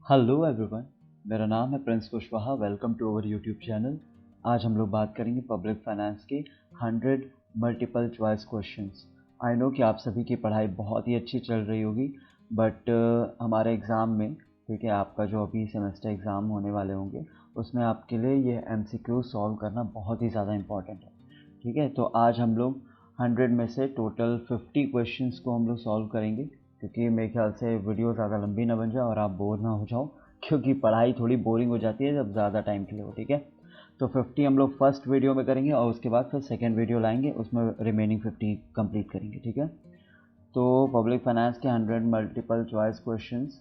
Hello everyone, मेरा नाम है Prince Kushwaha. Welcome to our YouTube channel. आज हम लोग बात करेंगे पब्लिक फाइनेंस के 100 multiple choice questions. I know कि आप सभी की पढ़ाई बहुत ही अच्छी चल रही होगी, बट हमारे एग्ज़ाम में, ठीक है, आपका जो अभी सेमेस्टर एग्ज़ाम होने वाले होंगे उसमें आपके लिए ये MCQ सॉल्व करना बहुत ही ज़्यादा इम्पॉर्टेंट है। ठीक है, तो आज हम लोग 100 में से टोटल 50 क्वेश्चंस को हम लोग सॉल्व करेंगे, क्योंकि मेरे ख्याल से वीडियो ज़्यादा लंबी ना बन जाए और आप बोर ना हो जाओ, क्योंकि पढ़ाई थोड़ी बोरिंग हो जाती है जब ज़्यादा टाइम के लिए हो। ठीक है, तो 50 हम लोग फर्स्ट वीडियो में करेंगे और उसके बाद फिर सेकेंड वीडियो लाएंगे, उसमें रिमेनिंग 50 कंप्लीट करेंगे। ठीक है, तो पब्लिक फाइनेंस के 100 मल्टीपल चॉइस क्वेश्चंस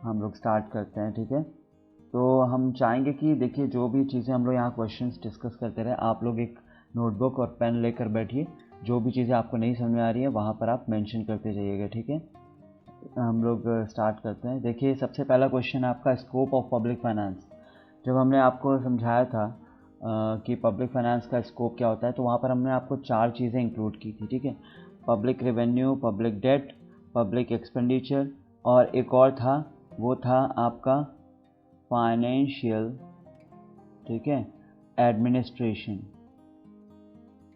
हम लोग स्टार्ट करते हैं। ठीक है, तो हम चाहेंगे कि देखिए, जो भी चीज़ें हम लोग यहाँ क्वेश्चंस डिस्कस करते रहे, आप लोग एक नोटबुक और पेन लेकर बैठिए। जो भी चीज़ें आपको नहीं समझ में आ रही है वहाँ पर आप मेंशन करते जाइएगा। ठीक है, हम लोग स्टार्ट करते हैं। देखिए, सबसे पहला क्वेश्चन है आपका स्कोप ऑफ पब्लिक फाइनेंस। जब हमने आपको समझाया था कि पब्लिक फाइनेंस का स्कोप क्या होता है, तो वहाँ पर हमने आपको 4 चीज़ें इंक्लूड की थी। ठीक है, public revenue, public debt, public expenditure और एक और था, वो था आपका फाइनेंशियल, ठीक है, एडमिनिस्ट्रेशन।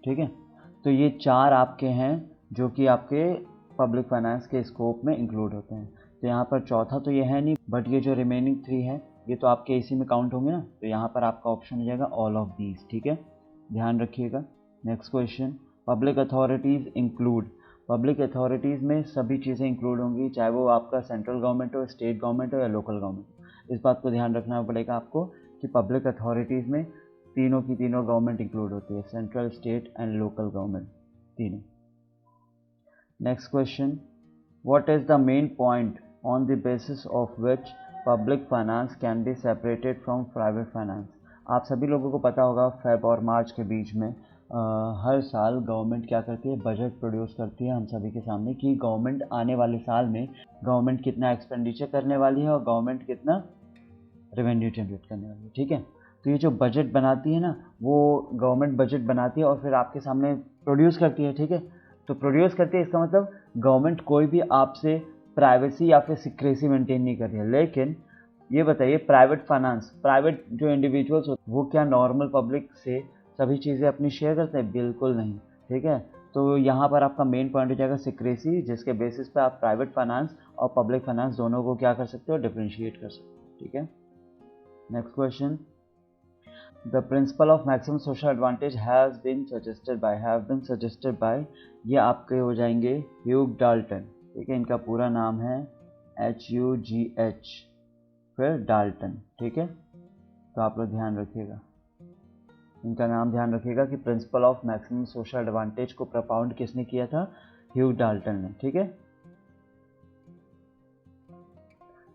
ठीक है, तो ये 4 आपके हैं जो कि आपके पब्लिक फाइनेंस के स्कोप में इंक्लूड होते हैं। तो यहाँ पर चौथा तो ये है नहीं, बट ये जो रिमेनिंग 3 है ये तो आपके इसी में काउंट होंगे ना, तो यहाँ पर आपका ऑप्शन हो जाएगा ऑल ऑफ दीज। ठीक है, ध्यान रखिएगा। Next question, public authorities include. Public authorities में सभी चीज़ें इंक्लूड होंगी, चाहे वो आपका सेंट्रल गवर्नमेंट हो, स्टेट गवर्नमेंट हो या लोकल गवर्नमेंट। इस बात को ध्यान रखना पड़ेगा आपको कि पब्लिक अथॉरिटीज़ में तीनों की तीनों गवर्नमेंट इंक्लूड होती है, central, state and local government, तीनों। Next question, what is the main point on the basis of which public finance can be separated from private finance. आप सभी लोगों को पता होगा, फेब और मार्च के बीच में हर साल गवर्नमेंट क्या करती है, बजट प्रोड्यूस करती है हम सभी के सामने कि गवर्नमेंट आने वाले साल में गवर्नमेंट कितना एक्सपेंडिचर करने वाली है और गवर्नमेंट कितना रेवेन्यू जनरेट करने वाली है। ठीक है, तो ये जो बजट बनाती है ना, वो गवर्नमेंट बजट बनाती है और फिर आपके सामने प्रोड्यूस करती है। ठीक है, तो प्रोड्यूस करती है, इसका मतलब गवर्नमेंट कोई भी आपसे प्राइवेसी या फिर सिक्रेसी मेंटेन नहीं कर रही है। लेकिन ये बताइए, प्राइवेट फाइनेंस, प्राइवेट जो इंडिविजुअल्स होते हैं वो क्या नॉर्मल पब्लिक से सभी चीज़ें अपनी शेयर करते हैं? बिल्कुल नहीं। ठीक है, तो यहाँ पर आपका मेन पॉइंट हो जाएगा सिक्रेसी, जिसके बेसिस पे आप प्राइवेट फाइनेंस और पब्लिक फाइनेंस दोनों को क्या कर सकते हो, डिफरेंशिएट कर सकते हो। ठीक है, next question, the principle of maximum social advantage has been suggested by, ये आपके हो जाएंगे ह्यूग डाल्टन। ठीक है, इनका पूरा नाम है HUGH फिर डाल्टन। ठीक है, तो आप लोग ध्यान रखिएगा, इनका नाम ध्यान रखिएगा कि principal of maximum social advantage को प्रपाउंड किसने किया था? ह्यूग डाल्टन ने। ठीक है,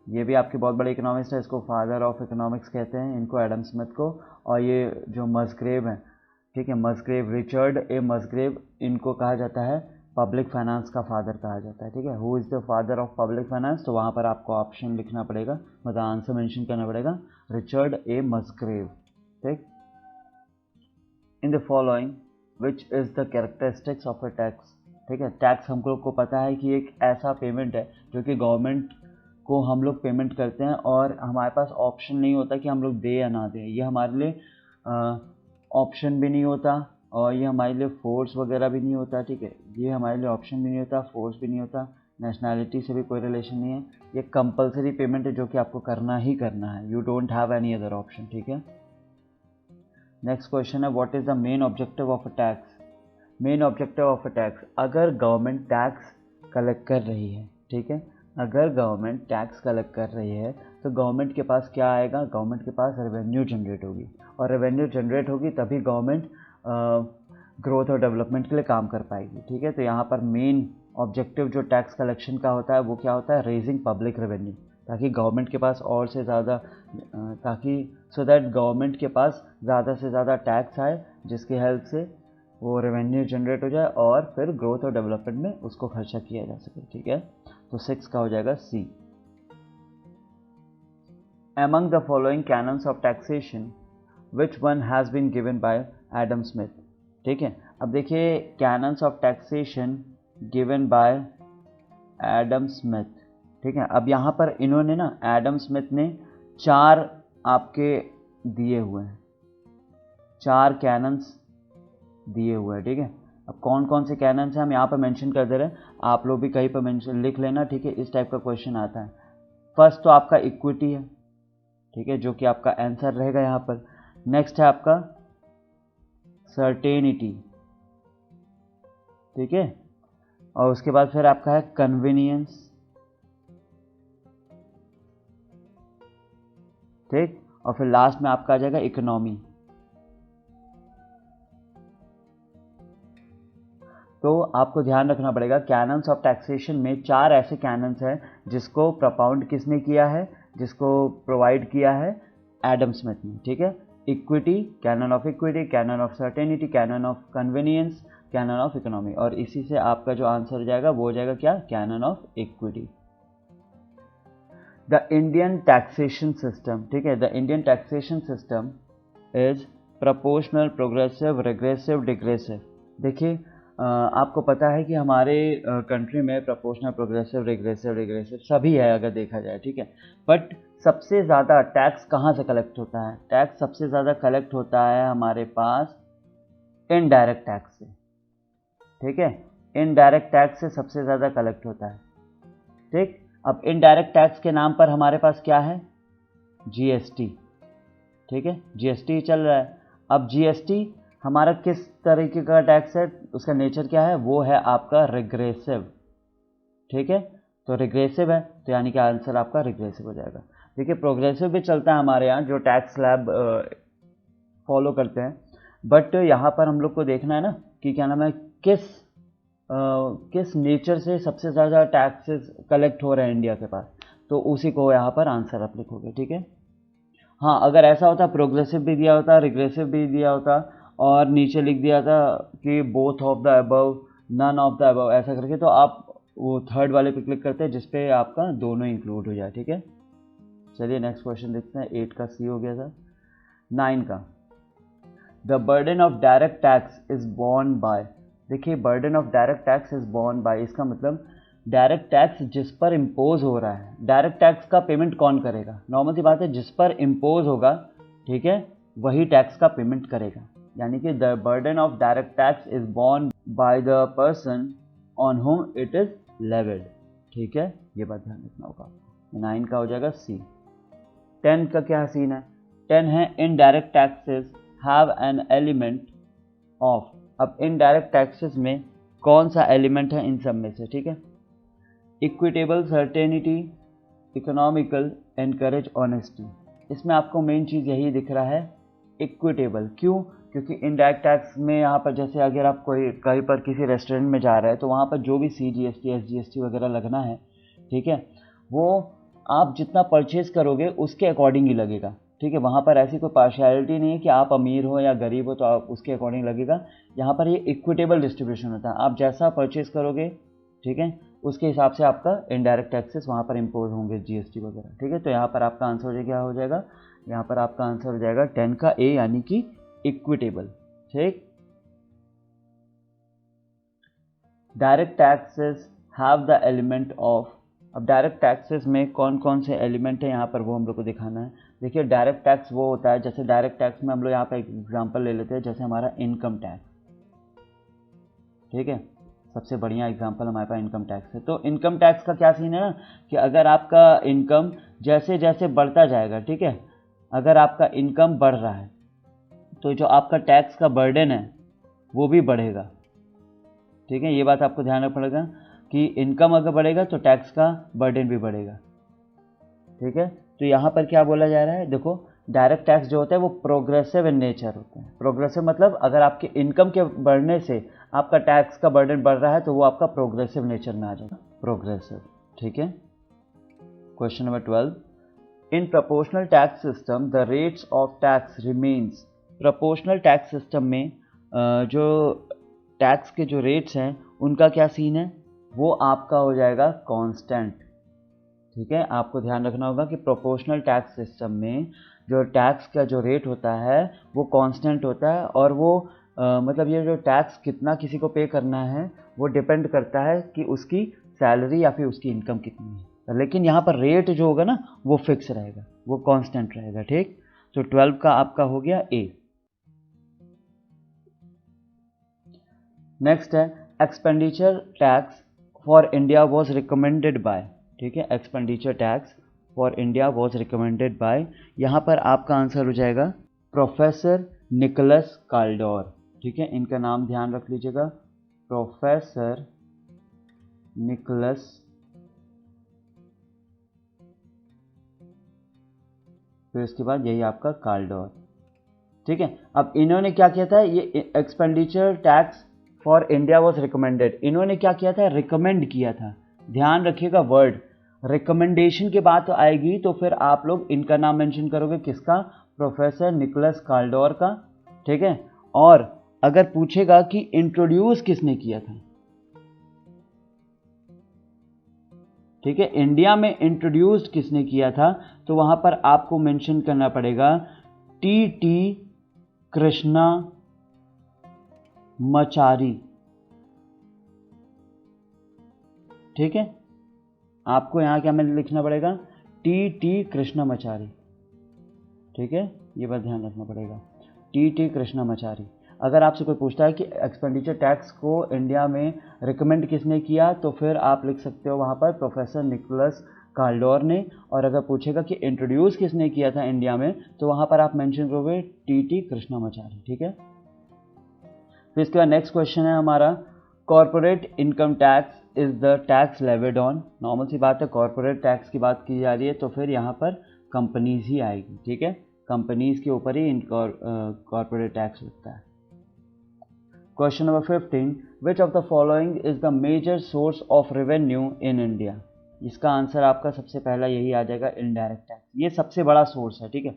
ये भी आपके बहुत बड़े इकोनॉमिस्ट है, इसको फादर ऑफ इकोनॉमिक्स कहते हैं, इनको, एडम स्मिथ को। और ये जो मस्ग्रेव हैं, ठीक है, मस्ग्रेव, रिचर्ड ए मस्ग्रेव, इनको कहा जाता है पब्लिक फाइनेंस का फादर कहा जाता है। ठीक है, who is the father of public finance, तो वहाँ पर आपको ऑप्शन लिखना पड़ेगा, मतलब आंसर मेंशन करना पड़ेगा, रिचर्ड ए मस्ग्रेव। ठीक, in the following which is the characteristics of a tax. ठीक है, टैक्स हम लोग को पता है कि एक ऐसा पेमेंट है जो कि गवर्नमेंट को हम लोग पेमेंट करते हैं और हमारे पास ऑप्शन नहीं होता कि हम लोग दे या ना दें। ये हमारे लिए ऑप्शन भी नहीं होता और ये हमारे लिए फोर्स वगैरह भी नहीं होता। ठीक है, ये हमारे लिए ऑप्शन भी नहीं होता, फोर्स भी नहीं होता, नेशनैलिटी से भी कोई रिलेशन नहीं है। ये कंपलसरी पेमेंट है जो कि आपको करना ही करना है, you don't have any other option. ठीक है, नेक्स्ट क्वेश्चन है, what is the main objective of a tax. Main objective of a tax, अगर गवर्नमेंट टैक्स कलेक्ट कर रही है, ठीक है, अगर गवर्नमेंट टैक्स कलेक्ट कर रही है तो गवर्नमेंट के पास क्या आएगा? गवर्नमेंट के पास रेवेन्यू जनरेट होगी, और रेवेन्यू जनरेट होगी तभी गवर्नमेंट ग्रोथ और डेवलपमेंट के लिए काम कर पाएगी। ठीक है, तो यहाँ पर मेन ऑब्जेक्टिव जो टैक्स कलेक्शन का होता है वो क्या होता है? रेजिंग पब्लिक रेवेन्यू, ताकि गवर्नमेंट के पास और से ज़्यादा, ताकि सो दैट गवर्नमेंट के पास ज़्यादा से ज़्यादा टैक्स आए, जिसकी हेल्प से वो रेवेन्यू जनरेट हो जाए और फिर ग्रोथ और डेवलपमेंट में उसको खर्चा किया जा सके। ठीक है, तो 6 का हो जाएगा C। Among the following canons of taxation, which one has been given by Adam Smith? ठीक है, अब देखिए, canons of taxation given by Adam Smith. ठीक है। अब यहाँ पर इन्होंने ना एडम स्मिथ ने 4 आपके दिए हुए हैं, 4 कैनन्स दिए हुए हैं, ठीक है। अब कौन कौन से कैनन्स हैं हम यहाँ पर मेंशन कर दे रहे हैं, आप लोग भी कहीं पर मेंशन लिख लेना, ठीक है। इस टाइप का क्वेश्चन आता है। फर्स्ट तो आपका इक्विटी है, ठीक है, जो कि आपका आंसर रहेगा यहाँ पर। नेक्स्ट है आपका सर्टेनिटी, ठीक है, और उसके बाद फिर आपका है कन्वीनियंस, ठीक, और फिर लास्ट में आपका आ जाएगा इकोनॉमी। तो आपको ध्यान रखना पड़ेगा कैनन्स ऑफ टैक्सेशन में 4 ऐसे कैनन्स हैं जिसको प्रपाउंड किसने किया है, जिसको प्रोवाइड किया है एडम स्मिथ ने, ठीक है। Equity, cannon of equity, canon of certainty, canon of convenience, canon of economy, और इसी से आपका जो आंसर हो जाएगा वो हो जाएगा क्या, canon of equity. The Indian taxation system, ठीक है, the Indian taxation system is proportional, progressive, regressive, degressive. देखिए आपको पता है कि हमारे कंट्री में प्रोपोर्शनल, प्रोग्रेसिव, रिग्रेसिव, डिग्रेसिव सभी है अगर देखा जाए, ठीक है। बट सबसे ज़्यादा टैक्स कहाँ से कलेक्ट होता है, टैक्स सबसे ज़्यादा कलेक्ट होता है हमारे पास इनडायरेक्ट टैक्स से, ठीक है। इनडायरेक्ट टैक्स से सबसे ज़्यादा कलेक्ट होता है, ठीक। अब इनडायरेक्ट टैक्स के नाम पर हमारे पास क्या है, जीएसटी, ठीक है, जीएसटी चल रहा है। अब जीएसटी हमारा किस तरीके का टैक्स है, उसका नेचर क्या है, वो है आपका रिग्रेसिव, ठीक है। तो रिग्रेसिव है तो यानी कि आंसर आपका रिग्रेसिव हो जाएगा। देखिए प्रोग्रेसिव भी चलता है हमारे यहाँ, जो टैक्स स्लैब फॉलो करते हैं, बट यहाँ पर हम लोग को देखना है ना कि क्या नाम है, किस नेचर से सबसे ज़्यादा टैक्सेस कलेक्ट हो रहे हैं इंडिया के पास, तो उसी को यहाँ पर आंसर आप लिखोगे, ठीक है। हाँ, अगर ऐसा होता प्रोग्रेसिव भी दिया होता, रिग्रेसिव भी दिया होता, और नीचे लिख दिया था कि both of the above, none of the above, ऐसा करके, तो आप वो थर्ड वाले पे क्लिक करते हैं जिसपे आपका दोनों इंक्लूड हो जाए, ठीक है। चलिए नेक्स्ट क्वेश्चन देखते हैं। 8 का सी हो गया था। 9 का, the burden of direct tax is borne by. देखिए burden of direct tax is borne by, इसका मतलब डायरेक्ट टैक्स जिस पर इम्पोज हो रहा है, डायरेक्ट टैक्स का पेमेंट कौन करेगा, नॉर्मल सी बात है, जिस पर इम्पोज होगा, ठीक है, वही टैक्स का पेमेंट करेगा। यानी कि the burden of direct tax is borne by the person on whom it is levied, ठीक है, ये बात ध्यान रखना होगा। 9 का हो जाएगा सी। 10 का क्या सीन है, 10 है indirect taxes have an element of. अब इनडायरेक्ट टैक्सेस में कौन सा एलिमेंट है इन सब में से, ठीक है, equitable, certainty, economical, encourage honesty. इसमें आपको मेन चीज़ यही दिख रहा है, इक्विटेबल। क्यों, क्योंकि इनडायरेक्ट टैक्स में यहाँ पर जैसे अगर आप कोई कहीं पर किसी रेस्टोरेंट में जा रहे हैं तो वहाँ पर जो भी CGST, SGST वगैरह लगना है, ठीक है, वो आप जितना परचेज करोगे उसके अकॉर्डिंग ही लगेगा, ठीक है। वहाँ पर ऐसी कोई पार्शियलिटी नहीं है कि आप अमीर हो या गरीब हो तो आप उसके अकॉर्डिंग लगेगा। यहाँ पर ये इक्विटेबल डिस्ट्रीब्यूशन होता है, आप जैसा परचेज करोगे, ठीक है, उसके हिसाब से आपका इनडायरेक्ट टैक्सेस वहाँ पर इम्पोज होंगे, GST वगैरह, ठीक है। तो यहाँ पर आपका आंसर क्या हो जाएगा, यहाँ पर आपका आंसर हो जाएगा 10 का ए, यानी कि इक्विटेबल, ठीक। Direct taxes have the element of. अब डायरेक्ट टैक्सेस में कौन कौन से एलिमेंट है यहाँ पर वो हम लोग को दिखाना है। देखिए डायरेक्ट टैक्स वो होता है, जैसे डायरेक्ट टैक्स में हम लोग यहाँ पर एक एग्जांपल ले लेते हैं, जैसे हमारा इनकम टैक्स, ठीक है, सबसे बढ़िया एग्जांपल हमारे पास इनकम टैक्स है। तो इनकम टैक्स का क्या सीन है ना कि अगर आपका इनकम जैसे जैसे बढ़ता जाएगा, ठीक है, अगर आपका इनकम बढ़ रहा है तो जो आपका टैक्स का बर्डन है वो भी बढ़ेगा, ठीक है। ये बात आपको ध्यान रखना पड़ेगा कि इनकम अगर बढ़ेगा तो टैक्स का बर्डन भी बढ़ेगा, ठीक है। तो यहाँ पर क्या बोला जा रहा है, देखो डायरेक्ट टैक्स जो होता है वो प्रोग्रेसिव इन नेचर होता है। प्रोग्रेसिव मतलब अगर आपके इनकम के बढ़ने से आपका टैक्स का बर्डन बढ़ रहा है तो वो आपका प्रोग्रेसिव नेचर में आ जाएगा, प्रोग्रेसिव, ठीक है। Question number 12, in proportional tax system the rates of tax remains. Proportional tax system में जो टैक्स के जो रेट्स हैं उनका क्या सीन है, वो आपका हो जाएगा कांस्टेंट, ठीक है। आपको ध्यान रखना होगा कि प्रोपोर्शनल टैक्स सिस्टम में जो टैक्स का जो रेट होता है वो कांस्टेंट होता है, और वो मतलब ये जो टैक्स कितना किसी को पे करना है वो डिपेंड करता है कि उसकी सैलरी या फिर उसकी इनकम कितनी है, लेकिन यहाँ पर रेट जो होगा ना वो फिक्स रहेगा, वो कांस्टेंट रहेगा, ठीक। तो 12 का आपका हो गया ए। नेक्स्ट है expenditure tax for India was recommended by, ठीक है, expenditure tax for India was recommended by, यहाँ पर आपका आंसर हो जाएगा प्रोफेसर निकोलस काल्डोर, ठीक है, इनका नाम ध्यान रख लीजिएगा, प्रोफेसर निकोलस फिर इसके बाद यही आपका काल्डोर, ठीक है। अब इन्होंने क्या किया था, ये expenditure tax for India was recommended, इन्होंने क्या किया था, रिकमेंड किया था, ध्यान रखिएगा वर्ड, रिकमेंडेशन के बाद तो आएगी तो फिर आप लोग इनका नाम मेंशन करोगे, किसका, प्रोफेसर निकोलस काल्डोर का, ठीक है। और अगर पूछेगा कि इंट्रोड्यूस किसने किया था, ठीक है, इंडिया में इंट्रोड्यूस्ड किसने किया था, तो वहां पर आपको मेंशन करना पड़ेगा टी कृष्णा मचारी, ठीक है, आपको यहां क्या में लिखना पड़ेगा, टी कृष्णा मचारी, ठीक है, ये बात ध्यान रखना पड़ेगा, टी कृष्णा मचारी। अगर आपसे कोई पूछता है कि एक्सपेंडिचर टैक्स को इंडिया में रिकमेंड किसने किया, तो फिर आप लिख सकते हो वहाँ पर प्रोफेसर निकोलस काल्डोर ने, और अगर पूछेगा कि इंट्रोड्यूस किसने किया था इंडिया में, तो वहाँ पर आप मेंशन करोगे टी कृष्णामाचारी, ठीक है। फिर इसके बाद नेक्स्ट क्वेश्चन है हमारा, corporate income tax is the tax levied on, normal सी बात है, कॉर्पोरेट टैक्स की बात की जा रही है तो फिर यहाँ पर कंपनीज ही आएगी, ठीक है, कंपनीज के ऊपर ही कॉर्पोरेट टैक्स लगता है। Question number 15, which of the following is the major source of revenue in India, इसका आंसर आपका सबसे पहला यही आ जाएगा, इनडायरेक्ट टैक्स, ये सबसे बड़ा सोर्स है, ठीक है,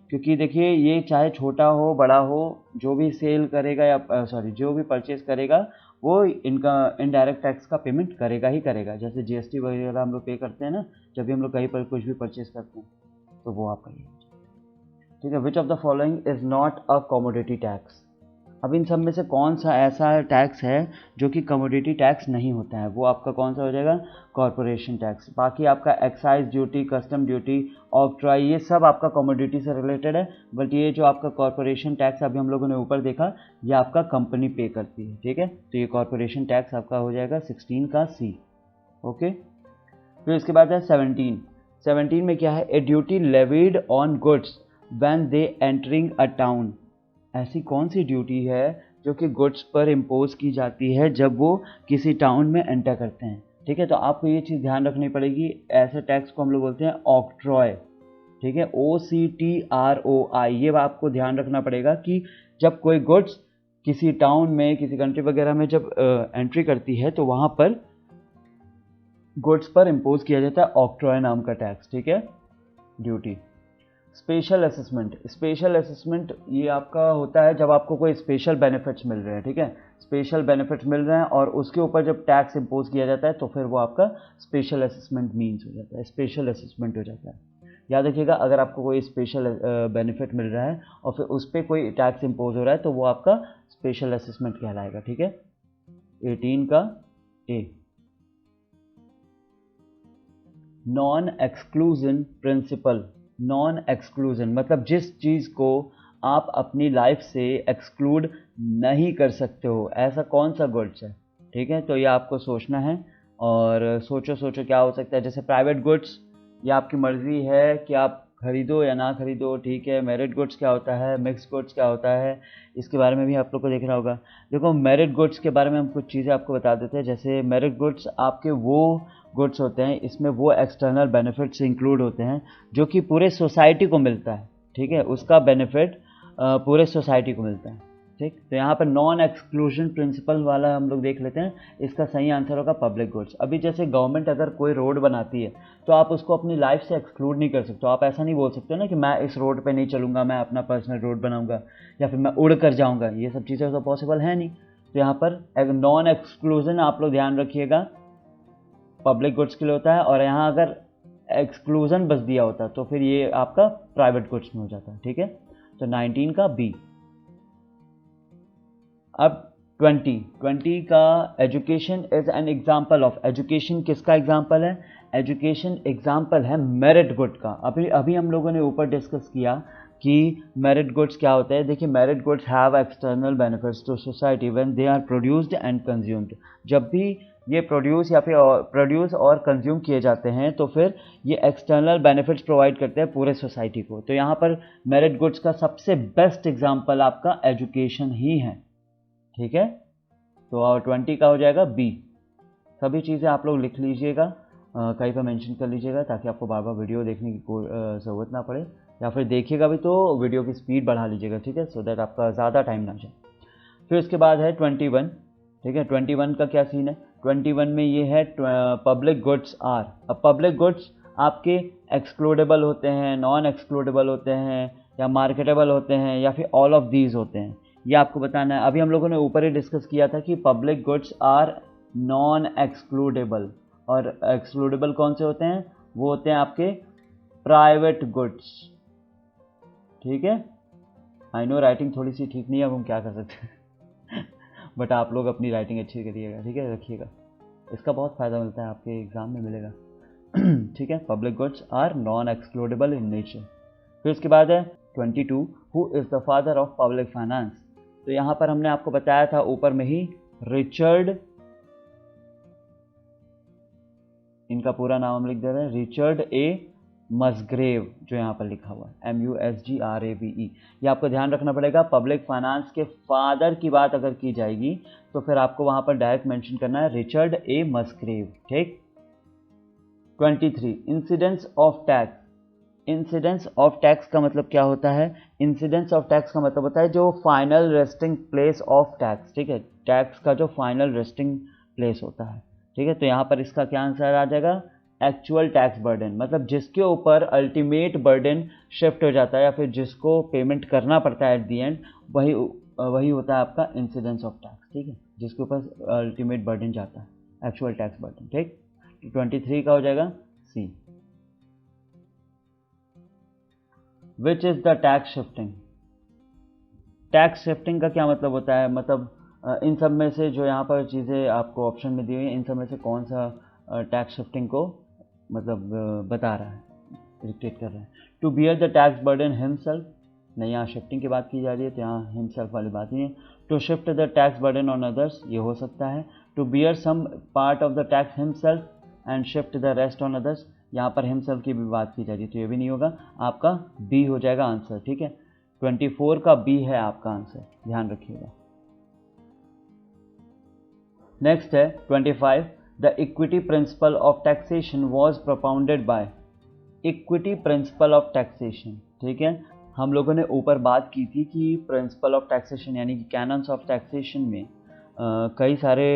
क्योंकि देखिए ये चाहे छोटा हो बड़ा हो, जो भी सेल करेगा या जो भी परचेज करेगा वो इनका इनडायरेक्ट टैक्स का पेमेंट करेगा ही करेगा, जैसे जीएसटी वगैरह हम लोग पे करते हैं ना, जब भी हम लोग कहीं पर कुछ भी परचेज करते हैं तो वो आपका ये, ठीक है। विच of the following is not a commodity tax, अब इन सब में से कौन सा ऐसा टैक्स है जो कि कमोडिटी टैक्स नहीं होता है, वो आपका कौन सा हो जाएगा, कॉर्पोरेशन टैक्स। बाकी आपका excise duty, custom duty, octroi, ये सब आपका कमोडिटी से रिलेटेड है, बट ये जो आपका कॉर्पोरेशन टैक्स अभी हम लोगों ने ऊपर देखा, ये आपका कंपनी पे करती है, ठीक है, तो ये कॉर्पोरेशन टैक्स आपका हो जाएगा 16 का सी, ओके। फिर इसके बाद है 17 में क्या है, a duty levied on goods when they entering a town, ऐसी कौन सी ड्यूटी है जो कि गुड्स पर इम्पोज की जाती है जब वो किसी टाउन में एंटर करते हैं, ठीक है, तो आपको ये चीज़ ध्यान रखनी पड़ेगी, ऐसे टैक्स को हम लोग बोलते हैं ऑक्ट्रॉय, ठीक है, OCTROI, ये आपको ध्यान रखना पड़ेगा कि जब कोई गुड्स किसी टाउन में, किसी कंट्री वगैरह में जब एंट्री करती है तो वहाँ पर गुड्स पर इम्पोज किया जाता है ऑक्ट्रॉय नाम का टैक्स, ठीक है, ड्यूटी। स्पेशल असेसमेंट ये आपका होता है जब आपको कोई स्पेशल बेनिफिट्स मिल रहे हैं, ठीक है, स्पेशल बेनिफिट्स मिल रहे हैं और उसके ऊपर जब टैक्स इम्पोज किया जाता है तो फिर वो आपका स्पेशल असेसमेंट मीन्स हो जाता है, स्पेशल असेसमेंट हो जाता है। याद रखिएगा, अगर आपको कोई स्पेशल बेनिफिट मिल रहा है और फिर उस पर कोई टैक्स इम्पोज हो रहा है तो वो आपका स्पेशल असेसमेंट कहलाएगा, ठीक है। 18 का A, non exclusion principle, non exclusion मतलब जिस चीज़ को आप अपनी लाइफ से एक्सक्लूड नहीं कर सकते हो, ऐसा कौन सा गुड्स है, ठीक है, तो ये आपको सोचना है, और सोचो क्या हो सकता है, जैसे प्राइवेट गुड्स, ये आपकी मर्जी है कि आप खरीदो या ना खरीदो, ठीक है। मेरिट गुड्स क्या होता है, मिक्स गुड्स क्या होता है, इसके बारे में भी आप लोग को देखना होगा। देखो मेरिट गुड्स के बारे में हम कुछ चीज़ें आपको बता देते हैं, जैसे मेरिट गुड्स आपके वो गुड्स होते हैं, इसमें वो एक्सटर्नल बेनिफिट्स इंक्लूड होते हैं जो कि पूरे सोसाइटी को मिलता है, ठीक है, उसका बेनिफिट पूरे सोसाइटी को मिलता है, ठीक। तो यहाँ पर नॉन एक्सक्लूजन प्रिंसिपल वाला हम लोग देख लेते हैं, इसका सही आंसर होगा पब्लिक गुड्स। अभी जैसे गवर्नमेंट अगर कोई रोड बनाती है तो आप उसको अपनी लाइफ से एक्सक्लूड नहीं कर सकते, आप ऐसा नहीं बोल सकते ना कि मैं इस रोड पे नहीं चलूँगा, मैं अपना पर्सनल रोड बनाऊंगा या फिर मैं उड़ कर जाऊँगा, ये सब चीज़ें तो पॉसिबल है नहीं। तो यहाँ पर नॉन एक्सक्लूजन आप लोग ध्यान रखिएगा पब्लिक गुड्स के लिए होता है, और यहाँ अगर एक्सक्लूजन बस दिया होता तो फिर ये आपका प्राइवेट गुड्स में हो जाता है, ठीक है। तो 19 का बी। अब 20 का education is an example of, education किसका एग्जाम्पल है? एजुकेशन एग्जाम्पल है मेरिट गुड का। अभी हम लोगों ने ऊपर डिस्कस किया कि मेरिट गुड्स क्या होते हैं। देखिए, merit goods have external benefits to society when they are produced and consumed. जब भी ये प्रोड्यूस और कंज्यूम किए जाते हैं तो फिर ये एक्सटर्नल बेनिफिट्स प्रोवाइड करते हैं पूरे सोसाइटी को। तो यहाँ पर मेरिट गुड्स का सबसे बेस्ट एग्जाम्पल आपका एजुकेशन ही है। ठीक है, तो 20 का हो जाएगा बी। सभी चीज़ें आप लोग लिख लीजिएगा, कहीं पर मेंशन कर लीजिएगा, ताकि आपको बार बार वीडियो देखने की ज़रूरत ना पड़े, या फिर देखिएगा भी तो वीडियो की स्पीड बढ़ा लीजिएगा, ठीक है, सो दैट आपका ज़्यादा टाइम ना जाए। फिर उसके बाद है 21। ठीक है, 21 का क्या सीन है? 21 में ये है पब्लिक गुड्स आर। अब पब्लिक गुड्स आपके एक्सक्लूडेबल होते हैं, नॉन एक्सक्लूडेबल होते हैं, या मार्केटेबल होते हैं, या फिर ऑल ऑफ दीज होते हैं, ये आपको बताना है। अभी हम लोगों ने ऊपर ही डिस्कस किया था कि public goods are non excludable, और एक्सक्लूडेबल कौन से होते हैं? वो होते हैं आपके प्राइवेट गुड्स। ठीक है, आई नो राइटिंग थोड़ी सी ठीक नहीं है, अब हम क्या कर सकते हैं बट आप लोग अपनी राइटिंग अच्छी करिएगा, ठीक है, रखिएगा, इसका बहुत फ़ायदा मिलता है, आपके एग्ज़ाम में मिलेगा ठीक है, public goods are non excludable in nature. फिर उसके बाद है 22, who is the father of public finance. तो यहाँ पर हमने आपको बताया था ऊपर में ही, रिचर्ड, इनका पूरा नाम हम लिख दे रहे हैं, रिचर्ड ए मसग्रेव, जो यहाँ पर लिखा हुआ है MUSGRAVE। ये आपको ध्यान रखना पड़ेगा। पब्लिक फाइनेंस के फादर की बात अगर की जाएगी तो फिर आपको वहाँ पर डायरेक्ट मेंशन करना है रिचर्ड ए मसग्रेव। ठीक। 23, incidence of tax. Incidence of tax का मतलब क्या होता है? इंसिडेंस ऑफ टैक्स का मतलब होता है जो final resting place of tax. ठीक है, टैक्स का जो फाइनल रेस्टिंग प्लेस होता है। ठीक है, तो यहाँ पर इसका क्या आंसर आ जाएगा? एक्चुअल टैक्स बर्डन, मतलब जिसके ऊपर अल्टीमेट बर्डन शिफ्ट हो जाता है, या फिर जिसको पेमेंट करना पड़ता है एट दी एंड, वही होता है आपका इंसिडेंस ऑफ टैक्स। ठीक है, जिसके ऊपर अल्टीमेट बर्डन जाता है, एक्चुअल टैक्स बर्डन। ठीक, 23 का हो जाएगा C. Which is the tax shifting. Tax shifting का क्या मतलब होता है? मतलब इन सब में से जो यहाँ पर चीज़ें आपको ऑप्शन में दी हुई हैं, इन सब में से कौन सा टैक्स शिफ्टिंग को मतलब बता रहा है, डिक्टेट कर रहा है? To bear the tax burden himself, नहीं, यहाँ शिफ्टिंग की बात की जा रही है, तो यहाँ हिमसेल्फ वाली बात नहीं है। To shift the tax burden on others, ये हो सकता है। To bear some part of the tax himself and shift the rest on others, यहाँ पर हिमसेल्फ की भी बात की जा रही है, तो ये भी नहीं होगा, आपका बी हो जाएगा आंसर। ठीक है, 24 का बी है आपका आंसर, ध्यान रखिएगा। नेक्स्ट है 25, the equity principle of taxation was propounded bye. Equity principle of taxation, ठीक है, हम लोगों ने ऊपर बात की थी कि प्रिंसिपल ऑफ टैक्सेशन यानी कि कैनन्स ऑफ टैक्सेशन में कई सारे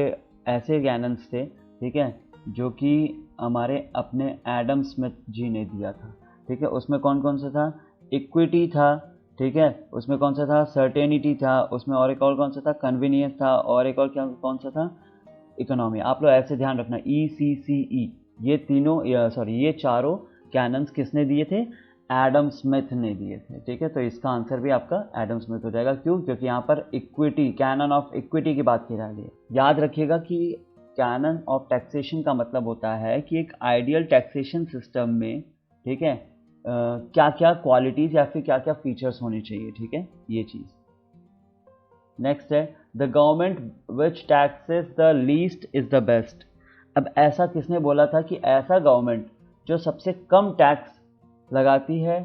ऐसे कैनन्स थे, ठीक है, जो कि हमारे अपने एडम स्मिथ जी ने दिया था। ठीक है, उसमें कौन कौन सा था? इक्विटी था, ठीक है, उसमें कौन सा था? सर्टेनिटी था, उसमें और एक और कौन सा था? कन्वीनियंस था, और एक और क्या कौन सा था? इकोनॉमी। आप लोग ऐसे ध्यान रखना, ECCE, ये तीनों ये चारों कैनन्स किसने दिए थे? एडम स्मिथ ने दिए थे। ठीक है, तो इसका आंसर भी आपका एडम स्मिथ हो जाएगा। क्यों? क्योंकि यहाँ पर इक्विटी, कैनन ऑफ इक्विटी की बात की जा रही है। याद रखिएगा कि कैनन ऑफ टैक्सेशन का मतलब होता है कि एक आइडियल टैक्सेशन सिस्टम में, ठीक है, क्या क्या क्वालिटीज़ या फिर क्या क्या फीचर्स होने चाहिए। ठीक है, ये चीज़। नेक्स्ट है the government which taxes the least is the best. अब ऐसा किसने बोला था कि ऐसा गवर्नमेंट जो सबसे कम टैक्स लगाती है,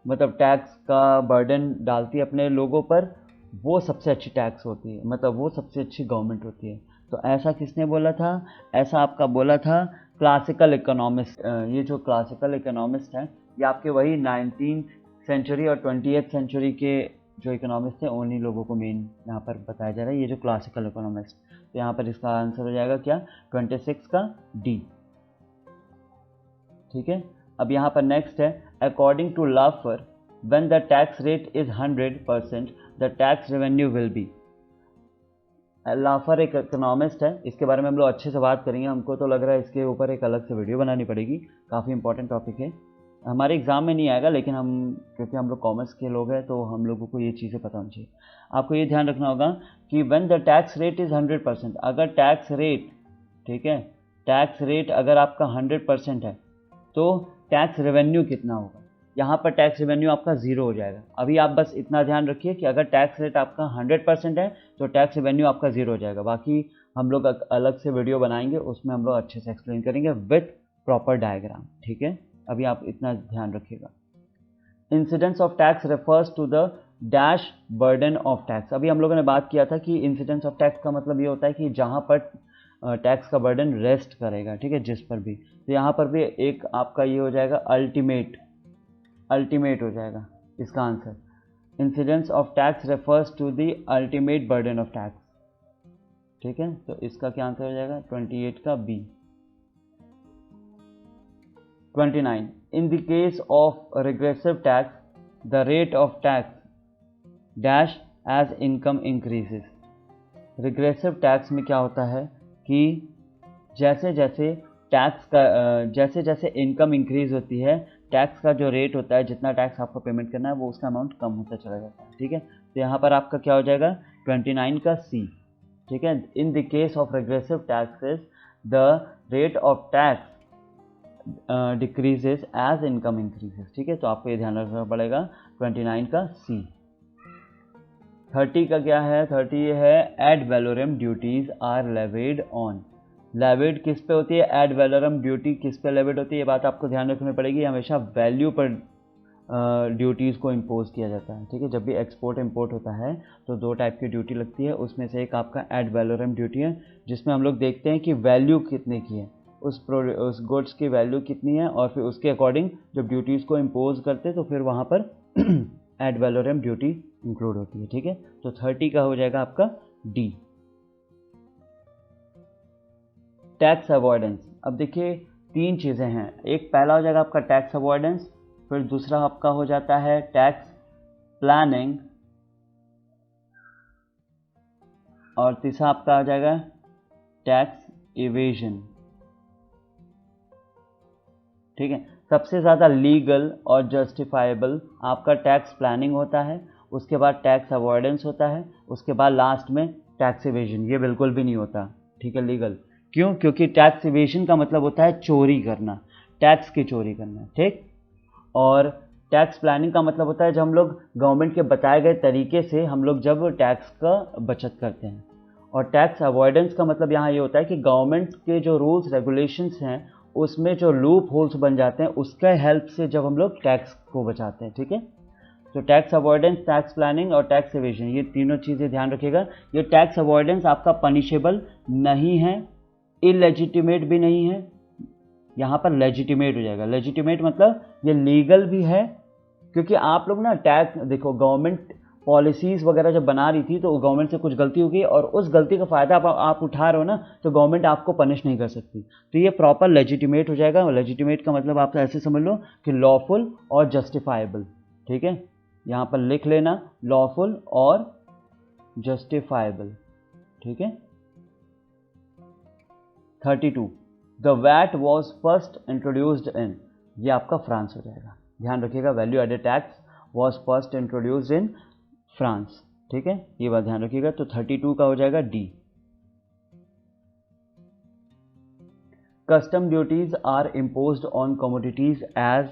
मतलब टैक्स का बर्डन डालती है अपने लोगों पर, वो सबसे अच्छी टैक्स होती है, मतलब वो सबसे अच्छी गवर्नमेंट होती है। तो ऐसा किसने बोला था? ऐसा आपका बोला था क्लासिकल इकोनॉमिस्ट। ये जो क्लासिकल इकोनॉमिस्ट हैं, ये आपके वही 19th सेंचुरी और 20th सेंचुरी के जो इकोनॉमिस्ट थे, उन्हीं लोगों को मेन यहाँ पर बताया जा रहा है, ये जो क्लासिकल इकोनॉमिस्ट। तो यहाँ पर इसका आंसर हो जाएगा क्या? 26 का डी। ठीक है, अब यहाँ पर नेक्स्ट है according to Laffer when the tax rate is 100% the tax revenue will be. Laffer एक इकोनॉमिस्ट है, इसके बारे में हम लोग अच्छे से बात करेंगे। हमको तो लग रहा है इसके ऊपर एक अलग से वीडियो बनानी पड़ेगी, काफ़ी इंपॉर्टेंट टॉपिक है। हमारे एग्ज़ाम में नहीं आएगा, लेकिन हम क्योंकि हम लोग कॉमर्स के लोग हैं तो हम लोगों को ये चीज़ें पता होनी चाहिए। आपको ये ध्यान रखना होगा कि when the tax rate is 100%, अगर टैक्स रेट, ठीक है, टैक्स रेट अगर आपका 100% है तो टैक्स रेवेन्यू कितना होगा। यहाँ पर टैक्स रेवेन्यू आपका 0 हो जाएगा। अभी आप बस इतना ध्यान रखिए कि अगर टैक्स रेट आपका 100% है तो टैक्स रेवेन्यू आपका 0 हो जाएगा। बाकी हम लोग अलग से वीडियो बनाएंगे, उसमें हम लोग अच्छे से एक्सप्लेन करेंगे विथ प्रॉपर डायग्राम, ठीक है। अभी आप इतना ध्यान रखिएगा। Incidence of tax refers to the dash burden of tax. अभी हम लोगों ने बात किया था कि इंसिडेंस ऑफ टैक्स का मतलब ये होता है कि जहाँ पर टैक्स का बर्डन रेस्ट करेगा, ठीक है, जिस पर भी। तो यहाँ पर भी एक आपका ये हो जाएगा अल्टीमेट हो जाएगा इसका answer. Incidence of tax refers to the ultimate burden of tax, ठीक है। तो इसका क्या आंसर हो जाएगा 28 का B. 29, in the case of regressive tax, the rate of tax dash as income increases। Regressive tax में क्या होता है कि जैसे जैसे इनकम इंक्रीज होती है, टैक्स का जो रेट होता है, जितना टैक्स आपको पेमेंट करना है वो उसका अमाउंट कम होता चला जाता है, ठीक है। तो यहाँ पर आपका क्या हो जाएगा 29 का सी, ठीक है। In the case of regressive taxes the rate of tax decreases as income increases, ठीक है। तो आपको ये ध्यान रखना पड़ेगा 29 का सी। 30 का क्या है, 30 ये है ad valorem duties are levied on. Levied किस पे होती है, एड वैलोरम ड्यूटी किस पे लेविड होती है, ये बात आपको ध्यान रखनी पड़ेगी। हमेशा वैल्यू पर ड्यूटीज़ को इम्पोज किया जाता है, ठीक है। जब भी एक्सपोर्ट इम्पोर्ट होता है तो 2 टाइप की ड्यूटी लगती है, उसमें से एक आपका एड वैलोरम ड्यूटी है, जिसमें हम लोग देखते हैं कि वैल्यू कितने की है, उस गुड्स की वैल्यू कितनी है, और फिर उसके अकॉर्डिंग जब ड्यूटीज़ को इम्पोज करते हैं तो फिर वहाँ पर एड वैलोरम ड्यूटी इंक्लूड होती है, ठीक है। तो 30 का हो जाएगा आपका डी। Tax avoidance. अब देखिए 3 चीज़ें हैं, एक पहला हो जाएगा आपका टैक्स अवॉइडेंस, फिर दूसरा आपका हो जाता है टैक्स प्लानिंग, और तीसरा आपका आ जाएगा टैक्स इवेजन, ठीक है। सबसे ज़्यादा लीगल और जस्टिफाइबल आपका टैक्स प्लानिंग होता है, उसके बाद टैक्स अवॉइडेंस होता है, उसके बाद लास्ट में टैक्स इवेजन। ये बिल्कुल भी नहीं होता, ठीक है, लीगल। क्यों? क्योंकि टैक्स इवेजन का मतलब होता है चोरी करना, टैक्स की चोरी करना, ठीक। और टैक्स प्लानिंग का मतलब होता है जब हम लोग गवर्नमेंट के बताए गए तरीके से हम लोग जब टैक्स का बचत करते हैं। और टैक्स अवॉइडेंस का मतलब यहाँ ये होता है कि गवर्नमेंट के जो रूल्स रेगुलेशंस हैं उसमें जो लूप होल्स बन जाते हैं उसके हेल्प से जब हम लोग टैक्स को बचाते हैं, ठीक है। तो टैक्स अवॉइडेंस, टैक्स प्लानिंग और टैक्स एवेजन, ये तीनों चीज़ें ध्यान रखिएगा। ये टैक्स अवॉइडेंस आपका पनिशेबल नहीं है, इलेजिटिमेट भी नहीं है, यहाँ पर लेजिटिमेट हो जाएगा। लेजिटिमेट मतलब ये लीगल भी है, क्योंकि आप लोग ना टैक्स देखो, गवर्नमेंट पॉलिसीज़ वगैरह जब बना रही थी तो गवर्नमेंट से कुछ गलती हो गई और उस गलती का फ़ायदा आप उठा रहे हो ना, तो गवर्नमेंट आपको पनिश नहीं कर सकती। तो ये प्रॉपर लेजिटिमेट हो जाएगा। लेजिटिमेट का मतलब आप ऐसे समझ लो कि लॉफुल और जस्टिफाइबल, ठीक है। यहाँ पर लिख लेना लॉफुल और जस्टिफाइबल, ठीक है। 32, the VAT was first introduced in, ये आपका फ्रांस हो जाएगा। ध्यान रखिएगा, value added tax was first introduced in France, ठीक है, ये बात ध्यान रखिएगा। तो 32 का हो जाएगा D. Custom duties are imposed on commodities as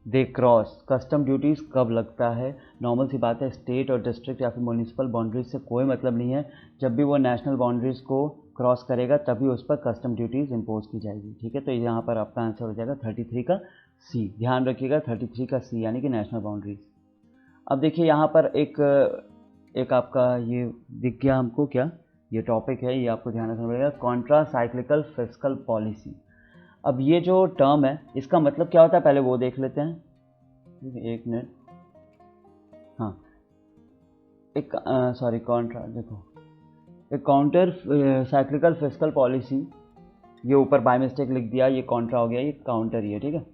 they cross. Custom duties कब लगता है? नॉर्मल सी बात है, स्टेट और डिस्ट्रिक्ट या फिर म्यूनिसिपल बाउंड्रीज से कोई मतलब नहीं है, जब भी वो नेशनल बाउंड्रीज को क्रॉस करेगा तभी उस पर कस्टम ड्यूटीज इम्पोज की जाएगी, ठीक है। तो यहाँ पर आपका आंसर हो जाएगा 33 का सी। ध्यान रखिएगा 33 का सी यानी कि नेशनल बाउंड्रीज। अब देखिए यहाँ पर एक आपका ये दिख गया हमको, क्या ये टॉपिक है, ये आपको ध्यान रखना पड़ेगा, कॉन्ट्रा साइक्लिकल फिस्कल पॉलिसी। अब ये जो टर्म है इसका मतलब क्या होता है पहले वो देख लेते हैं, एक मिनट। हाँ, कॉन्ट्रा, देखो एक काउंटर साइक्लिकल फिस्कल पॉलिसी, ये ऊपर बाय मिस्टेक लिख दिया, ये कॉन्ट्रा हो गया, ये काउंटर ही है, ठीक है।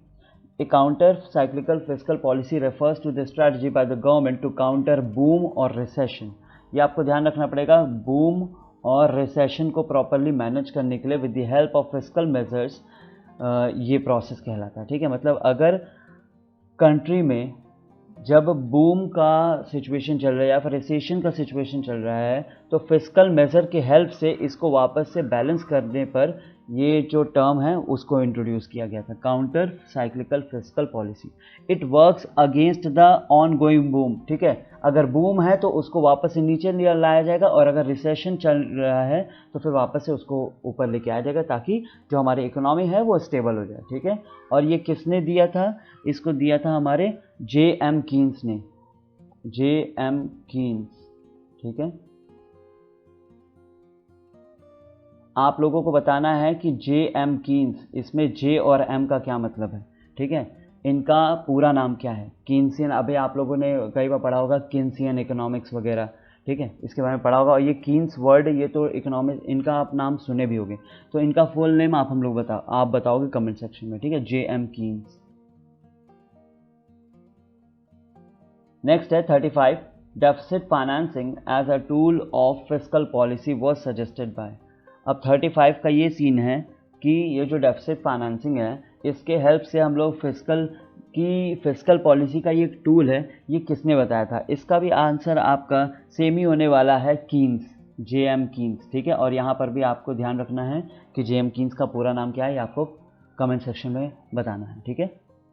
A counter-cyclical fiscal policy refers to the strategy by the government to counter boom और recession। ये आपको ध्यान रखना पड़ेगा, boom और recession को properly manage करने के लिए with the help of fiscal measures, ये प्रोसेस कहलाता है, ठीक है। मतलब अगर कंट्री में जब बूम का सिचुएशन चल रहा है या फिर रिसेशन का सिचुएशन चल रहा है तो फिस्कल मेजर की हेल्प से इसको वापस से बैलेंस करने पर ये जो टर्म है उसको इंट्रोड्यूस किया गया था, counter cyclical fiscal policy. It works against the on going boom. ठीक है, अगर बूम है तो उसको वापस से नीचे लाया जाएगा और अगर रिसेशन चल रहा है तो फिर वापस से उसको ऊपर लेके आया जाएगा ताकि जो हमारी इकोनॉमी है वो स्टेबल हो जाए। ठीक है, और ये किसने दिया था? इसको दिया था हमारे J.M. कीन्स ने, J.M. कीन्स। ठीक है, आप लोगों को बताना है कि J.M. कीन्स, इसमें J और M का क्या मतलब है। ठीक है, इनका पूरा नाम क्या है? कीन्सियन, अभी आप लोगों ने कई बार पढ़ा होगा कीन्सियन इकोनॉमिक्स वगैरह। ठीक है, इसके बारे में पढ़ा होगा। और ये कीन्स वर्ड, ये तो इकोनॉमिक्स, इनका आप नाम सुने भी होंगे, तो इनका फुल नेम आप बताओगे कमेंट सेक्शन में। ठीक है, J.M. कीन्स। नेक्स्ट है 35, deficit financing as a tool of fiscal policy was suggested by. अब 35 का ये सीन है कि ये जो डेफिसिट फाइनेंसिंग है इसके हेल्प से हम लोग फिस्कल पॉलिसी का ये टूल है, ये किसने बताया था? इसका भी आंसर आपका सेम ही होने वाला है, कीन्स, J.M. कीन्स। ठीक है, और यहाँ पर भी आपको ध्यान रखना है कि J.M. कीन्स का पूरा नाम क्या है, ये आपको कमेंट सेक्शन में बताना है। ठीक है,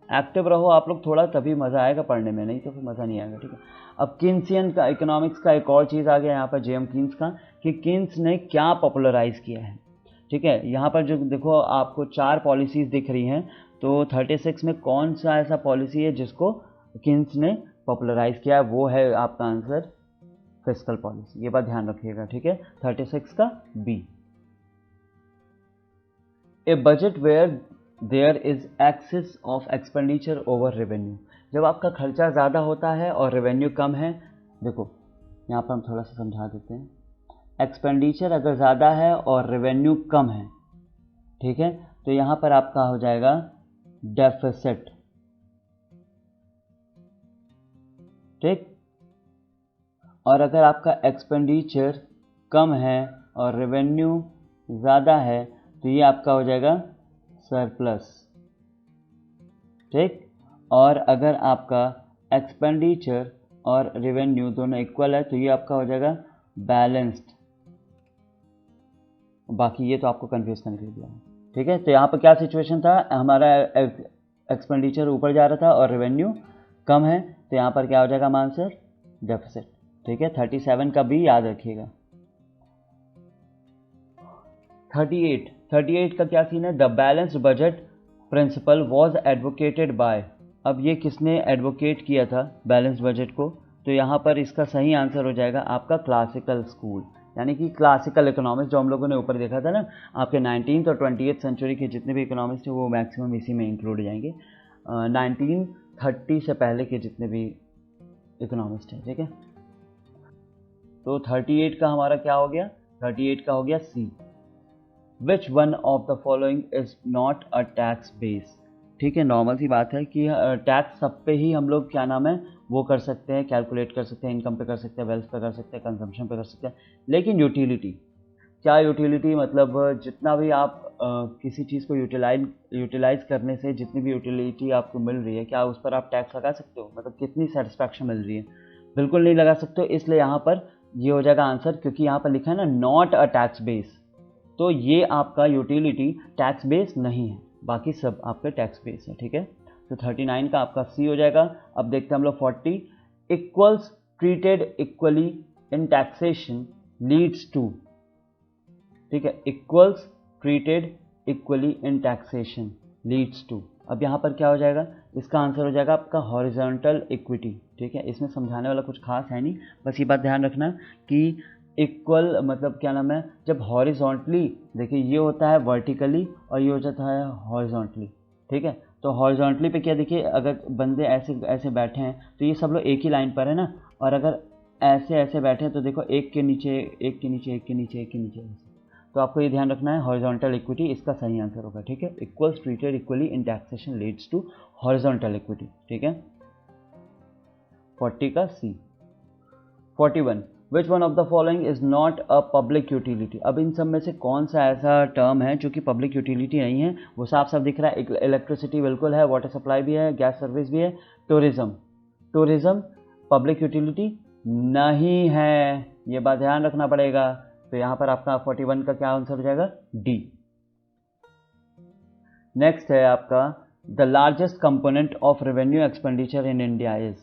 एक्टिव रहो आप लोग थोड़ा, तभी मज़ा आएगा पढ़ने में, नहीं तो फिर मज़ा नहीं आएगा। ठीक है, अब कीन्सियन का इकोनॉमिक्स का एक और चीज़ आ गया यहाँ पर J.M. कीन्स का, कि कीन्स ने क्या पॉपुलराइज किया है। ठीक है, यहाँ पर जो देखो आपको 4 पॉलिसीज़ दिख रही हैं, तो 36 में कौन सा ऐसा पॉलिसी है जिसको कीन्स ने पॉपुलराइज किया है? वो है आपका आंसर फिस्कल पॉलिसी। ये बात ध्यान रखिएगा। ठीक है, 36 का B. A budget where there is excess of expenditure over revenue. जब आपका खर्चा ज़्यादा होता है और रेवेन्यू कम है, देखो यहाँ पर हम थोड़ा सा समझा देते हैं। एक्सपेंडिचर अगर ज़्यादा है और रेवेन्यू कम है, ठीक है, तो यहाँ पर आपका हो जाएगा डेफिसिट। ठीक, और अगर आपका एक्सपेंडिचर कम है और रेवेन्यू ज़्यादा है तो ये आपका हो जाएगा सरप्लस। ठीक, और अगर आपका एक्सपेंडिचर और रेवेन्यू दोनों इक्वल है तो ये आपका हो जाएगा बैलेंस्ड। बाकी ये तो आपको कंफ्यूज करने के लिए दिया है। ठीक है, तो यहाँ पर क्या सिचुएशन था, हमारा एक्सपेंडिचर ऊपर जा रहा था और रेवेन्यू कम है, तो यहाँ पर क्या हो जाएगा आंसर? डेफिसिट। ठीक है, 37 का भी याद रखिएगा। 38 का क्या सीन है? The balanced budget principle was advocated by. अब ये किसने एडवोकेट किया था बैलेंस्ड बजट को? तो यहाँ पर इसका सही आंसर हो जाएगा आपका क्लासिकल स्कूल, यानी कि क्लासिकल इकोनॉमिक्स, जो हम लोगों ने ऊपर देखा था ना, आपके 19th और 20th सेंचुरी के जितने भी इकोनॉमिक्स थे वो मैक्सिमम इसी में इंक्लूड हो जाएंगे। 1930 से पहले के जितने भी इकोनॉमिक्स थे। ठीक है, तो 38 का हमारा क्या हो गया? 38 का हो गया C. Which one of the following is not a tax base. ठीक है, नॉर्मल सी बात है कि टैक्स सब पे ही हम लोग क्या नाम है वो कर सकते हैं, कैलकुलेट कर सकते हैं, इनकम पे कर सकते हैं, वेल्थ पे कर सकते हैं, कंजम्पशन पे कर सकते हैं, लेकिन यूटिलिटी, क्या यूटिलिटी मतलब जितना भी आप किसी चीज़ को यूटिलाइज करने से जितनी भी यूटिलिटी आपको मिल रही है, क्या उस पर आप टैक्स लगा सकते हो? मतलब कितनी सेटिस्फैक्शन मिल रही है? बिल्कुल नहीं लगा सकते हो। इसलिए यहाँ पर ये हो जाएगा आंसर, क्योंकि यहाँ पर लिखा है ना नॉट अ टैक्स बेस, तो ये आपका यूटिलिटी टैक्स बेस नहीं है, बाकी सब आपके टैक्स बेस है। ठीक है, तो 39 का आपका सी हो जाएगा। अब देखते हैं हम लोग 40, equals treated equally in taxation leads to. ठीक है, equals treated equally in taxation leads to. अब यहाँ पर क्या हो जाएगा? इसका आंसर हो जाएगा आपका हॉरिजॉन्टल इक्विटी। ठीक है, इसमें समझाने वाला कुछ खास है नहीं, बस ये बात ध्यान रखना कि इक्वल मतलब क्या नाम है, जब हॉरिजॉन्टली, देखिए ये होता है वर्टिकली और ये हो जाता है हॉरिजॉन्टली। ठीक है, तो हॉरिजॉन्टली पे क्या, देखिए अगर बंदे ऐसे ऐसे बैठे हैं तो ये सब लोग एक ही लाइन पर है ना, और अगर ऐसे ऐसे बैठे हैं तो देखो एक के नीचे एक के नीचे एक के नीचे एक के नीचे, तो आपको ये ध्यान रखना है हॉरिजॉन्टल इक्विटी इसका सही आंसर होगा। ठीक है, equals treated equally in taxation leads to horizontal equity. ठीक है, 40 का C. 41, which one of the following is not a public utility. अब इन सब में से कौन सा ऐसा टर्म है जो कि पब्लिक यूटिलिटी नहीं है? वो साफ साफ दिख रहा है, इलेक्ट्रिसिटी बिल्कुल है, वाटर सप्लाई भी है, गैस सर्विस भी है, टूरिज्म। टूरिज्म पब्लिक यूटिलिटी नहीं है, ये बात ध्यान रखना पड़ेगा। तो यहाँ पर आपका 41 का क्या आंसर हो जाएगा? डी। नेक्स्ट है आपका the largest component of revenue expenditure in India is.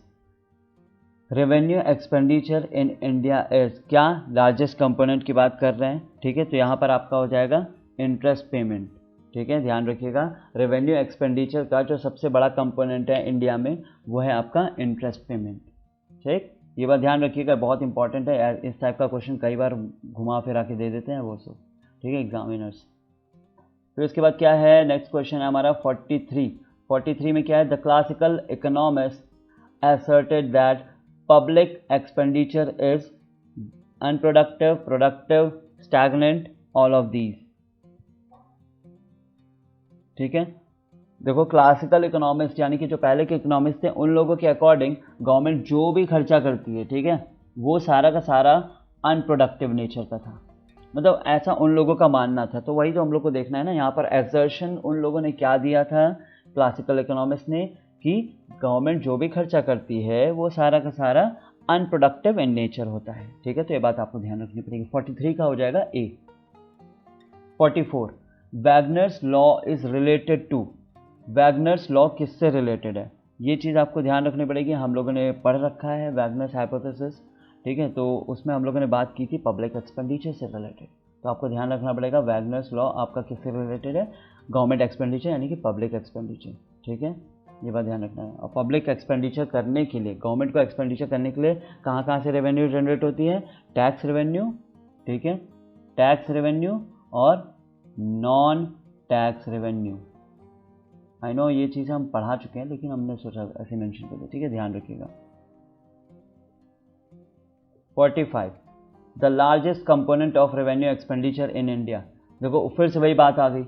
Revenue expenditure in India is, क्या लार्जेस्ट कंपोनेंट की बात कर रहे हैं, ठीक है। तो यहाँ पर आपका हो जाएगा इंटरेस्ट पेमेंट, ठीक है, ध्यान रखिएगा। रेवेन्यू एक्सपेंडिचर का जो सबसे बड़ा कंपोनेंट है इंडिया में वो है आपका इंटरेस्ट पेमेंट, ठीक। ये बात ध्यान रखिएगा, बहुत इंपॉर्टेंट है। इस टाइप का क्वेश्चन कई बार घुमा फिरा के दे देते हैं वो सब, ठीक है, एग्जामिनर्स। फिर इसके बाद क्या है, नेक्स्ट क्वेश्चन है हमारा 43 में क्या है, the classical economist asserted that public expenditure is unproductive, productive, stagnant, all of these, ठीक है। देखो क्लासिकल इकोनॉमिस्ट यानी कि जो पहले के इकोनॉमिस्ट थे उन लोगों के अकॉर्डिंग गवर्नमेंट जो भी खर्चा करती है, ठीक है, वो सारा का सारा अनप्रोडक्टिव नेचर का था, मतलब ऐसा उन लोगों का मानना था। तो वही तो हम लोग को देखना है ना, यहाँ पर एसर्शन उन लोगों ने क्या दिया था, क्लासिकल इकोनॉमिस्ट ने, कि गवर्नमेंट जो भी खर्चा करती है वो सारा का सारा अनप्रोडक्टिव इन नेचर होता है, ठीक है। तो ये बात आपको ध्यान रखनी पड़ेगी। 43 का हो जाएगा A. 44 Wagner's law is related to. Wagner's law किससे रिलेटेड है, ये चीज़ आपको ध्यान रखनी पड़ेगी। हम लोगों ने पढ़ रखा है वैगनर्स हाइपोथेसिस, ठीक है, तो उसमें हम लोगों ने बात की थी पब्लिक एक्सपेंडिचर से रिलेटेड। तो आपको ध्यान रखना पड़ेगा वैगनर्स लॉ आपका किससे रिलेटेड है, गवर्नमेंट एक्सपेंडिचर यानी कि पब्लिक एक्सपेंडिचर, ठीक है, ये बात ध्यान रखना है। और पब्लिक एक्सपेंडिचर करने के लिए, गवर्नमेंट को एक्सपेंडिचर करने के लिए कहाँ कहाँ से रेवेन्यू जनरेट होती है, टैक्स रेवेन्यू, ठीक है, टैक्स रेवेन्यू और non tax revenue. I know ये चीज़ हम पढ़ा चुके हैं लेकिन हमने सोचा ऐसे मेंशन कर दिया, ठीक है, ध्यान रखिएगा। 45 the largest component of revenue expenditure in India. देखो फिर से वही बात आ गई,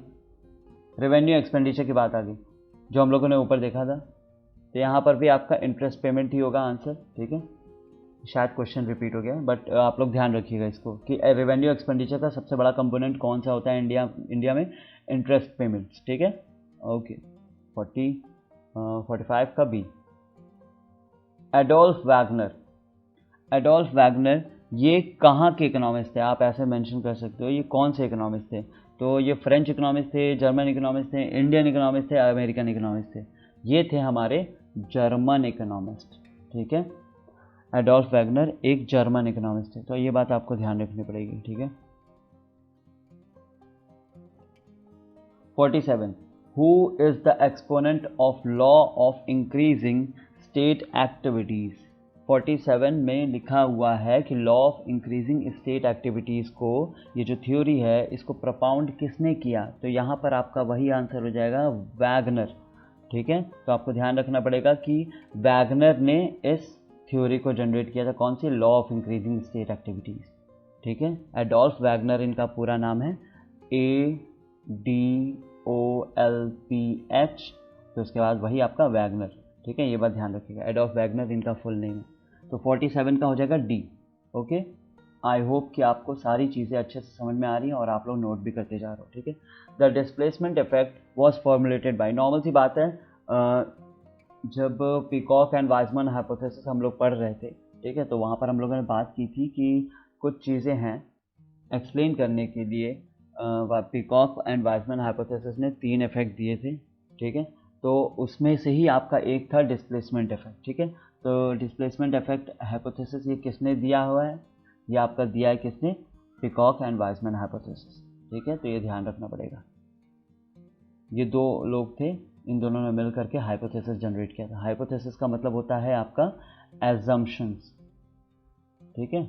रेवेन्यू एक्सपेंडिचर की बात आ गई जो हम लोगों ने ऊपर देखा था। तो यहाँ पर भी आपका इंटरेस्ट पेमेंट ही होगा आंसर, ठीक है। शायद क्वेश्चन रिपीट हो गया बट आप लोग ध्यान रखिएगा इसको कि रेवेन्यू एक्सपेंडिचर का सबसे बड़ा कंपोनेंट कौन सा होता है इंडिया में, इंटरेस्ट पेमेंट्स, ठीक है। ओके 45 का बी। एडोल्फ वैगनर ये कहाँ के इकोनॉमिस्ट थे, आप ऐसे मेंशन कर सकते हो, ये कौन से इकोनॉमिस्ट थे। तो ये फ्रेंच इकोनॉमिस्ट थे, जर्मन इकोनॉमिस्ट थे, इंडियन इकोनॉमिस्ट थे, अमेरिकन इकोनॉमिस्ट थे। ये थे हमारे जर्मन इकोनॉमिस्ट, ठीक है। एडोल्फ वैगनर एक जर्मन इकोनॉमिस्ट थे, तो ये बात आपको ध्यान रखनी पड़ेगी, ठीक है। 47 who is the exponent of law of increasing state activities. 47 में लिखा हुआ है कि law of increasing state activities को, ये जो थ्योरी है इसको प्रपाउंड किसने किया, तो यहाँ पर आपका वही आंसर हो जाएगा वैगनर, ठीक है। तो आपको ध्यान रखना पड़ेगा कि वैगनर ने इस थ्योरी को जनरेट किया था, कौन सी, law of increasing state activities, ठीक है। एडोल्फ वैगनर इनका पूरा नाम है, ADOLPH, तो उसके बाद वही आपका वैगनर, ठीक है, ये बात ध्यान रखिएगा। एडोल्फ वैगनर इनका फुल नेम है। तो 47 का हो जाएगा डी, ओके। आई होप कि आपको सारी चीज़ें अच्छे से समझ में आ रही हैं और आप लोग नोट भी करते जा रहे हो, ठीक है। The displacement effect was formulated by, normal सी बात है, जब पीकॉक एंड वाइजमैन हाइपोथेसिस हम लोग पढ़ रहे थे, ठीक है, तो वहाँ पर हम लोगों ने बात की थी कि कुछ चीज़ें हैं एक्सप्लेन करने के लिए। पीकॉक एंड वाइजमैन हाइपोथेसिस ने 3 इफेक्ट दिए थे, ठीक है, तो उसमें से ही आपका एक था डिस्प्लेसमेंट इफेक्ट, ठीक है। तो डिस्प्लेसमेंट इफेक्ट हाइपोथेसिस ये किसने दिया हुआ है, ये आपका दिया है किसने, पीकॉक एंड वाइजमैन हाइपोथेसिस, ठीक है। तो ये ध्यान रखना पड़ेगा, ये 2 लोग थे, इन दोनों ने मिल करके हाइपोथेसिस जनरेट किया था। हाइपोथेसिस का मतलब होता है आपका एजम्पशंस, ठीक है,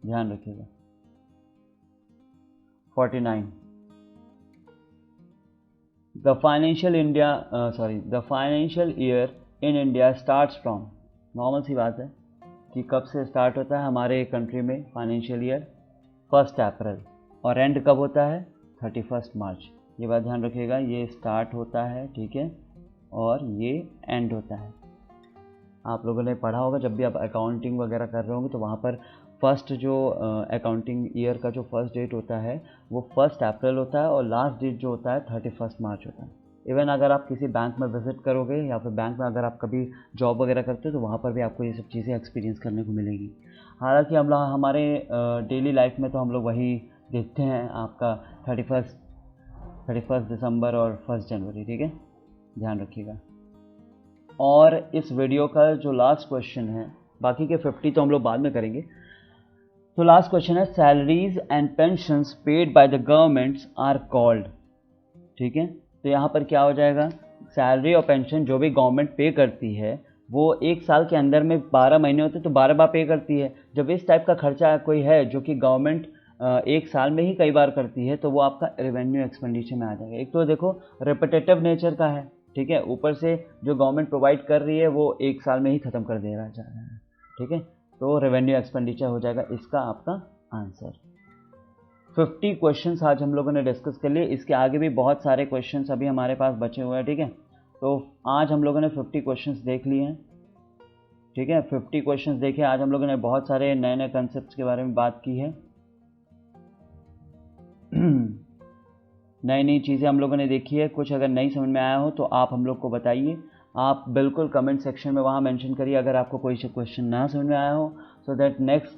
ध्यान रखिएगा। 49 the financial year in India starts from, normal सी बात है कि कब से स्टार्ट होता है हमारे कंट्री में फाइनेंशियल ईयर, 1 अप्रैल, और एंड कब होता है, 31 मार्च। ये बात ध्यान रखिएगा, ये स्टार्ट होता है, ठीक है, और ये एंड होता है। आप लोगों ने पढ़ा होगा जब भी आप अकाउंटिंग वगैरह कर रहे होंगे तो वहाँ पर फर्स्ट जो अकाउंटिंग ईयर का जो फर्स्ट डेट होता है वो 1 अप्रैल होता है और लास्ट डेट जो होता है 31 मार्च होता है। इवन अगर आप किसी बैंक में विजिट करोगे या फिर बैंक में अगर आप कभी जॉब वगैरह करते हो तो वहाँ पर भी आपको ये सब चीज़ें एक्सपीरियंस करने को मिलेगी। हालांकि हम लोग हमारे डेली लाइफ में तो हम लोग वही देखते हैं आपका 31 दिसंबर और 1 जनवरी, ठीक है, ध्यान रखिएगा। और इस वीडियो का जो लास्ट क्वेश्चन है, बाकी के 50 तो हम लोग बाद में करेंगे, तो लास्ट क्वेश्चन है salaries and pensions paid by the governments are called, ठीक है। तो यहाँ पर क्या हो जाएगा, सैलरी और पेंशन जो भी गवर्नमेंट पे करती है वो एक साल के अंदर में 12 महीने होते हैं तो 12 बार पे करती है। जब इस टाइप का खर्चा कोई है जो कि गवर्नमेंट एक साल में ही कई बार करती है तो वो आपका रेवेन्यू एक्सपेंडिचर में आ जाएगा। एक तो देखो रिपीटेटिव नेचर का है, ठीक है, ऊपर से जो गवर्नमेंट प्रोवाइड कर रही है वो एक साल में ही ख़त्म कर दे रहा जा रहा है, ठीक है, तो रेवेन्यू एक्सपेंडिचर हो जाएगा इसका आपका आंसर। 50 क्वेश्चंस आज हम लोगों ने डिस्कस कर लिए, इसके आगे भी बहुत सारे क्वेश्चंस अभी हमारे पास बचे हुए हैं, ठीक है। तो आज हम लोगों ने 50 क्वेश्चंस देख लिए हैं, ठीक है, 50 क्वेश्चंस देखे। आज हम लोगों ने बहुत सारे नए नए कंसेप्ट के बारे में बात की है, नई नई चीज़ें हम लोगों ने देखी है। कुछ अगर नहीं समझ में आया हो तो आप हम लोग को बताइए, आप बिल्कुल कमेंट सेक्शन में वहाँ मेंशन करिए अगर आपको कोई क्वेश्चन ना समझ में आया हो, सो दैट नेक्स्ट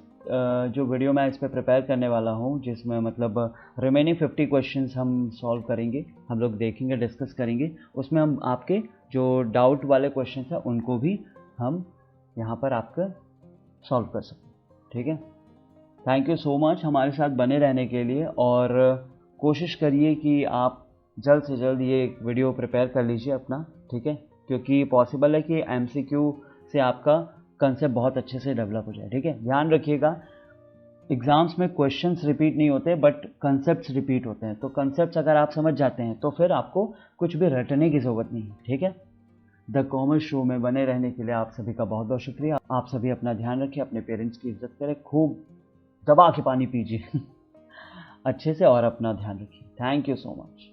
जो वीडियो मैं इस पर प्रिपेयर करने वाला हूँ जिसमें मतलब रिमेनिंग 50 क्वेश्चंस हम सॉल्व करेंगे, हम लोग देखेंगे, डिस्कस करेंगे, उसमें हम आपके जो डाउट वाले क्वेश्चंस हैं उनको भी हम यहाँ पर आपका सॉल्व कर सकते हैं, ठीक है। थैंक यू सो मच हमारे साथ बने रहने के लिए, और कोशिश करिए कि आप जल्द से जल्द ये वीडियो प्रिपेयर कर लीजिए अपना, ठीक है, क्योंकि पॉसिबल है कि MCQ से आपका कंसेप्ट बहुत अच्छे से डेवलप हो जाए, ठीक है। ध्यान रखिएगा एग्जाम्स में क्वेश्चंस रिपीट नहीं होते बट कंसेप्ट्स रिपीट होते हैं, तो कंसेप्ट्स अगर आप समझ जाते हैं तो फिर आपको कुछ भी रटने की ज़रूरत नहीं है, ठीक है। द कॉमर्स शो में बने रहने के लिए आप सभी का बहुत बहुत शुक्रिया। आप सभी अपना ध्यान रखिए, अपने पेरेंट्स की इज्जत करें, खूब दबा के पानी पीजिए अच्छे से, और अपना ध्यान रखिए। Thank you so much.